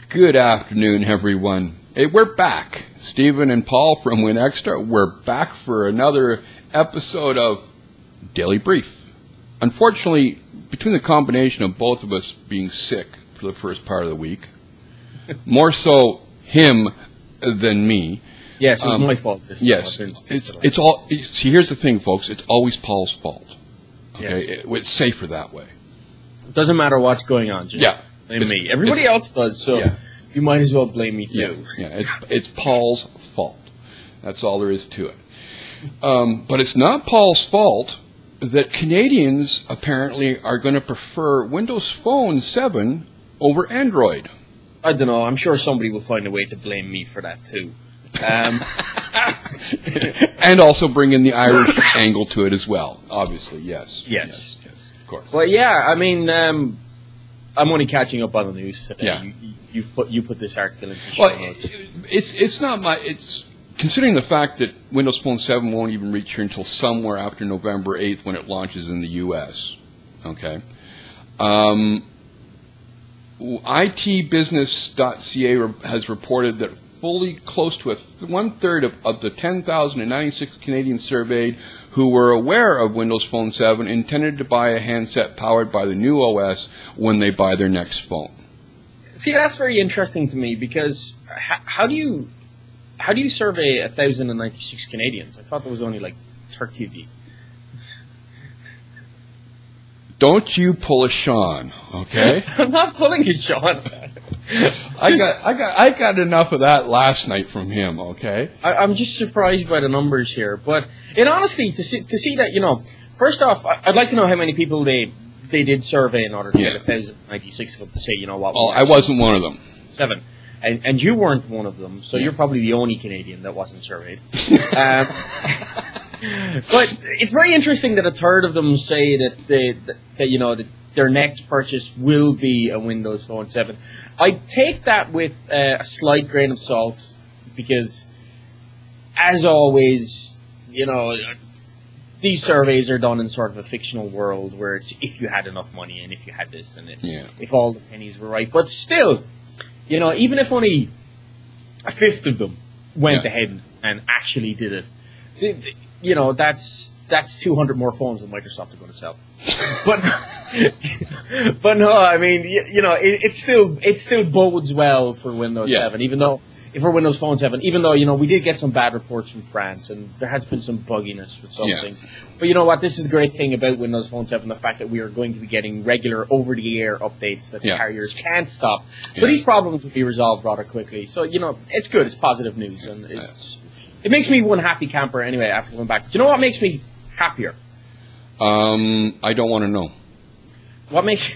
Good afternoon, everyone. Hey, we're back. Stephen and Paul from WinExtra. We're back for another episode of Daily Brief. Unfortunately, between the combination of both of us being sick for the first part of the week, more so him than me. Yes, it was my fault this time. Yes, it's all. See, here's the thing, folks. It's always Paul's fault. Okay, Yes. it's safer that way. It doesn't matter what's going on, just blame me. Everybody else does, so you might as well blame me too. Yeah, it's Paul's fault. That's all there is to it. But it's not Paul's fault that Canadians apparently are going to prefer Windows Phone 7 over Android. I don't know. I'm sure somebody will find a way to blame me for that too. And also bring in the Irish angle to it as well. Obviously, yes. Yes, of course. Well, yeah. I mean, I'm only catching up on the news today. Yeah. You put this article into the show notes. It's not my. It's considering the fact that Windows Phone 7 won't even reach here until somewhere after November 8th when it launches in the U.S. Okay. ITbusiness.ca has reported that fully close to one-third of the 10,096 Canadians surveyed who were aware of Windows Phone 7 intended to buy a handset powered by the new OS when they buy their next phone. See, that's very interesting to me because how do you survey 1,096 Canadians? I thought there was only like 30 of you. Don't you pull a Sean, okay? I'm not pulling a Sean. I got enough of that last night from him, okay? I'm just surprised by the numbers here. But in honesty, to see that, first off, I'd like to know how many people they did survey in order to get 1,096 of them to say, you know what. Oh, I wasn't one of them. 7. And you weren't one of them, so you're probably the only Canadian that wasn't surveyed. But it's very interesting that a third of them say that that their next purchase will be a Windows Phone 7. I take that with a slight grain of salt because, as always, these surveys are done in sort of a fictional world where it's if you had enough money and if you had this and if all the pennies were right. But still, even if only a fifth of them went ahead and actually did it, that's 200 more phones than Microsoft are going to sell. But no, I mean, it still bodes well for Windows 7, even though for Windows Phone 7, even though we did get some bad reports from France and there has been some bugginess with some things. But you know what? This is the great thing about Windows Phone 7: the fact that we are going to be getting regular over-the-air updates that the carriers can't stop. So these problems will be resolved rather quickly. So it's good. It's positive news, and it makes me one happy camper anyway after coming back. Do you know what makes me happier? I don't want to know. What makes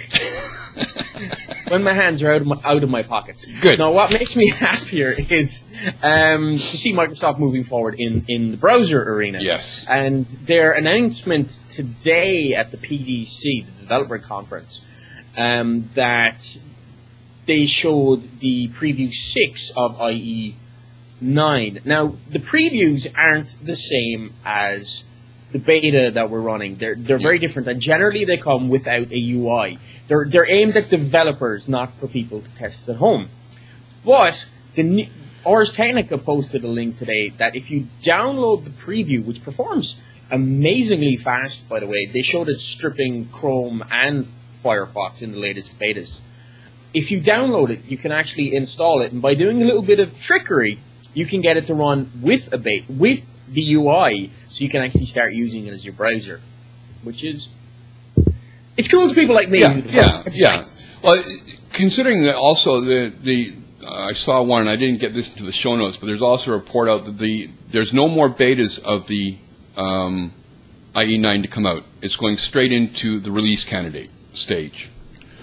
when my hands are out of my pockets? Good. No, what makes me happier is to see Microsoft moving forward in the browser arena. Yes. And their announcement today at the PDC, the developer conference, that they showed the preview 6 of IE 9. Now, the previews aren't the same as the beta that we're running. They're very different, and generally they come without a UI. They're aimed at developers, not for people to test at home. But Ars Technica posted a link today that if you download the preview, which performs amazingly fast, by the way, they showed it stripping Chrome and Firefox in the latest betas. If you download it, you can actually install it, and by doing a little bit of trickery, you can get it to run with the UI, so you can actually start using it as your browser, which is it's cool to people like me. Yeah. Well, considering that also I saw one, and I didn't get this into the show notes, but there's also a report out that there's no more betas of the IE9 to come out. It's going straight into the release candidate stage.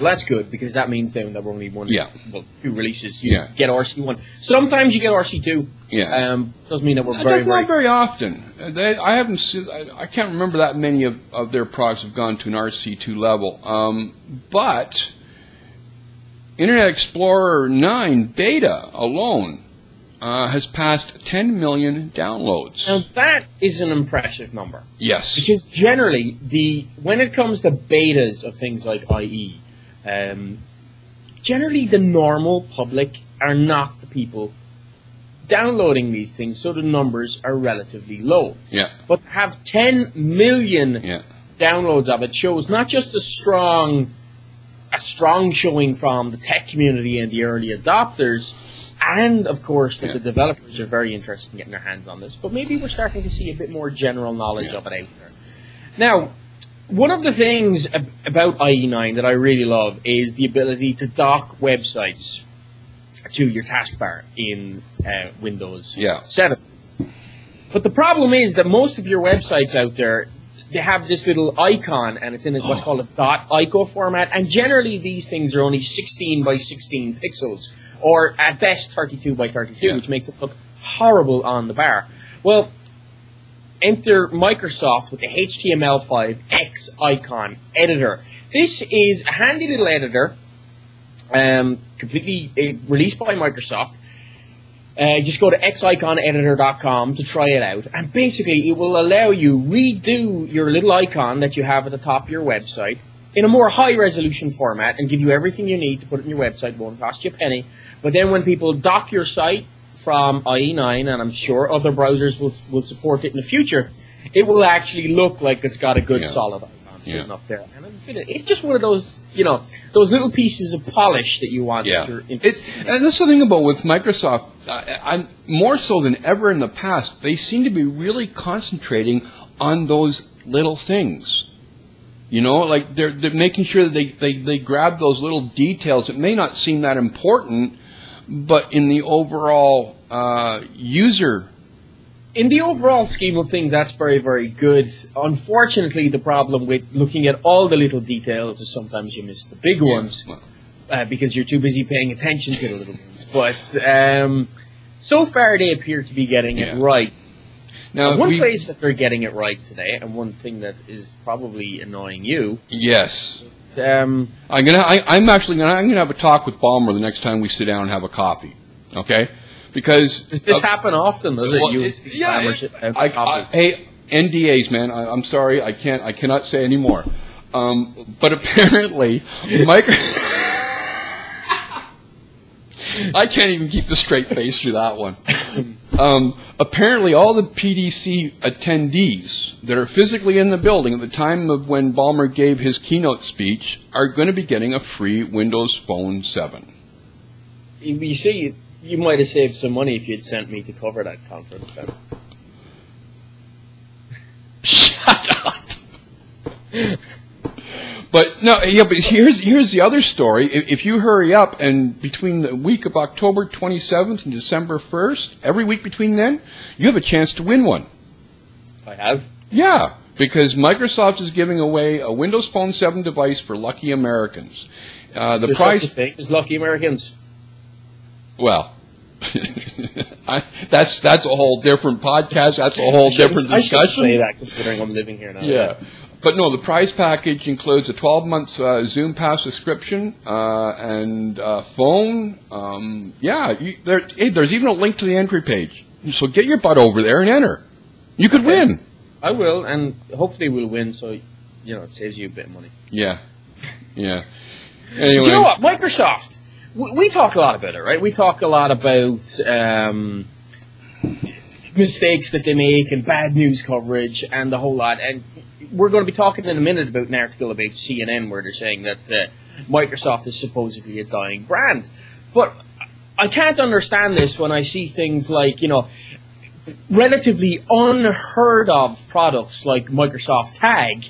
Well, that's good, because that means then that we're only two releases. You get RC1. Sometimes you get RC2. Doesn't mean that we're not very often. I haven't seen, I can't remember that many of their products have gone to an RC2 level. But Internet Explorer 9 beta alone has passed 10 million downloads. Now that is an impressive number. Yes. Because generally, when it comes to betas of things like IE, generally the normal public are not the people downloading these things, so the numbers are relatively low. Yeah. But to have 10 million downloads of it shows not just a strong showing from the tech community and the early adopters, and of course that the developers are very interested in getting their hands on this, but maybe we're starting to see a bit more general knowledge of it out there. Now, one of the things about IE9 that I really love is the ability to dock websites to your taskbar in Windows 7. But the problem is that most of your websites out there, they have this little icon, and it's in what's called a .ico format, and generally these things are only 16 by 16 pixels, or at best 32 by 32, which makes it look horrible on the bar. Well, enter Microsoft with the HTML5 X icon editor. This is a handy little editor, completely released by Microsoft. Just go to xiconeditor.com to try it out, and basically it will allow you redo your little icon that you have at the top of your website in a more high-resolution format and give you everything you need to put it in your website. It won't cost you a penny. But then when people dock your site from IE9, and I'm sure other browsers will support it in the future, it will actually look like it's got a good solid icon sitting up there. And it's just one of those, those little pieces of polish that you want. And that's the thing about with Microsoft. I'm more so than ever in the past, they seem to be really concentrating on those little things. Like they're making sure that they grab those little details. It may not seem that important, but in the overall in the overall scheme of things, that's very, very good. Unfortunately, the problem with looking at all the little details is sometimes you miss the big ones because you're too busy paying attention to the little ones. But so far, they appear to be getting it right. Now, one place that they're getting it right today, and one thing that is probably annoying you. Yes. I'm gonna have a talk with Ballmer the next time we sit down and have a coffee. Okay. Because does this happen often? Does it? Hey, NDAs, man. I'm sorry, I cannot say any more. But apparently, I can't even keep a straight face through that one. Apparently, all the PDC attendees that are physically in the building at the time of when Ballmer gave his keynote speech are going to be getting a free Windows Phone 7. You see. You might have saved some money if you'd sent me to cover that conference then. Shut up! But no, but here's the other story. If you hurry up, and between the week of October 27th and December 1st, every week between then, you have a chance to win one. I have? Yeah, because Microsoft is giving away a Windows Phone 7 device for lucky Americans. The price such a thing as lucky Americans. Well, that's a whole different podcast. That's a whole different discussion. I should say that, considering I'm living here now. Yeah. But no, the prize package includes a 12-month Zoom Pass subscription and phone. There's even a link to the entry page. So get your butt over there and enter. You could win. I will, and hopefully we'll win, so it saves you a bit of money. Yeah. Anyway. Do you know what? Microsoft. We talk a lot about it, right? We talk a lot about mistakes that they make and bad news coverage and the whole lot. And we're going to be talking in a minute about an article about CNN where they're saying that Microsoft is supposedly a dying brand. But I can't understand this when I see things like, relatively unheard of products like Microsoft Tag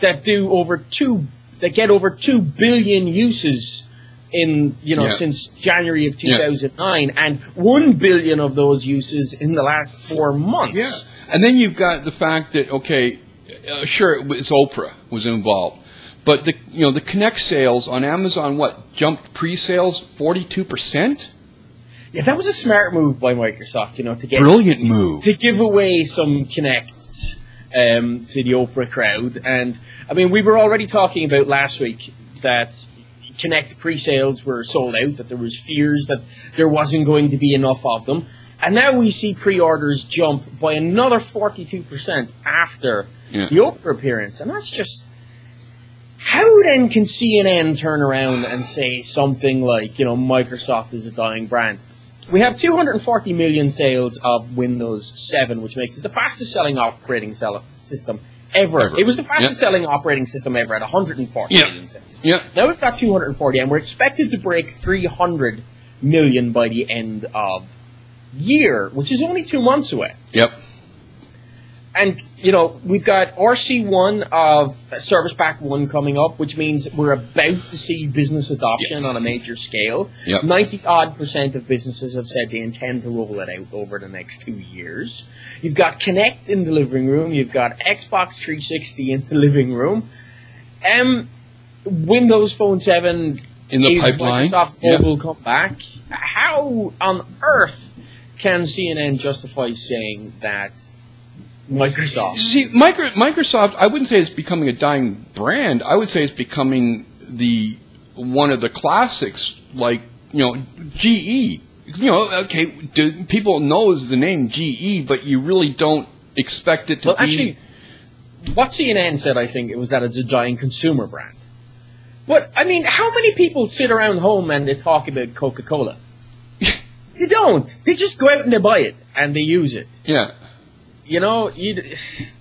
that get over 2 billion uses in since January of 2009, and 1 billion of those uses in the last 4 months. Yeah, and then you've got the fact that sure, it was Oprah was involved, but the Connect sales on Amazon jumped pre-sales 42%. Yeah, that was a smart move by Microsoft, to get brilliant move to give away some Connect to the Oprah crowd, and I mean we were already talking about last week that Connect pre-sales were sold out, that there was fears that there wasn't going to be enough of them. And now we see pre-orders jump by another 42% after the Oprah appearance. And that's just... How then can CNN turn around and say something like, you know, Microsoft is a dying brand? We have 240 million sales of Windows 7, which makes it the fastest selling operating system ever. It was the fastest selling operating system ever at 140 million sales. Yeah. Now we've got 240, and we're expected to break 300 million by the end of year, which is only 2 months away. Yep. And, you know, we've got RC1 of Service Pack 1 coming up, which means we're about to see business adoption on a major scale. 90-odd% of businesses have said they intend to roll it out over the next 2 years. You've got Kinect in the living room. You've got Xbox 360 in the living room. Windows Phone 7 in the pipeline. Microsoft Mobile come back. How on earth can CNN justify saying that Microsoft? See, Microsoft, I wouldn't say it's becoming a dying brand. I would say it's becoming one of the classics, like, you know, GE. You know, okay, people know the name GE, but you really don't expect it to be. Actually, what CNN said, I think, it was that it's a dying consumer brand. But, I mean, how many people sit around home and they talk about Coca-Cola? They don't. They just go out and they buy it, and they use it. Yeah. You know, it's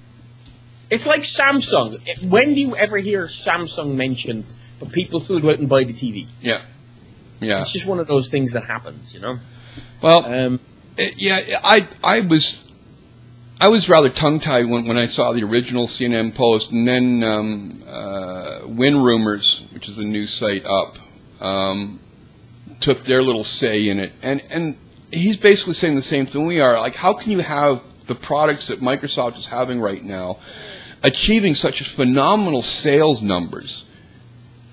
like Samsung. When do you ever hear Samsung mentioned, but people still go out and buy the TV? Yeah. Yeah. It's just one of those things that happens, you know? Well, I was rather tongue-tied when I saw the original CNN post, and then WinRumors, which is a news site, up, took their little say in it. And he's basically saying the same thing we are. Like, how can you have the products that Microsoft is having right now achieving such phenomenal sales numbers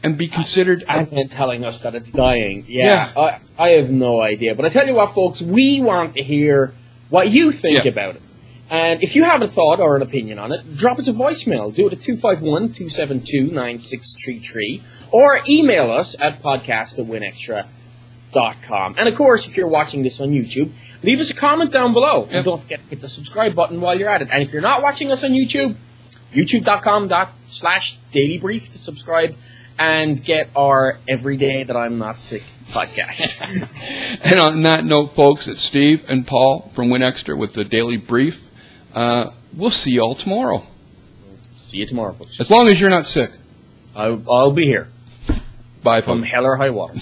and be considered... And then telling us that it's dying. Yeah. I have no idea. But I tell you what, folks, we want to hear what you think about it. And if you have a thought or an opinion on it, drop us a voicemail. Do it at 251-272-9633 or email us at podcast@WinExtra.com. And of course, if you're watching this on YouTube, leave us a comment down below. And don't forget to hit the subscribe button while you're at it. And if you're not watching us on YouTube, youtube.com/dailybrief to subscribe and get our Everyday That I'm Not Sick podcast. And on that note, folks, it's Steve and Paul from WinExtra with the Daily Brief. We'll see you all tomorrow. See you tomorrow, folks. As long as you're not sick. I'll be here. Bye, folks. From hell or high water.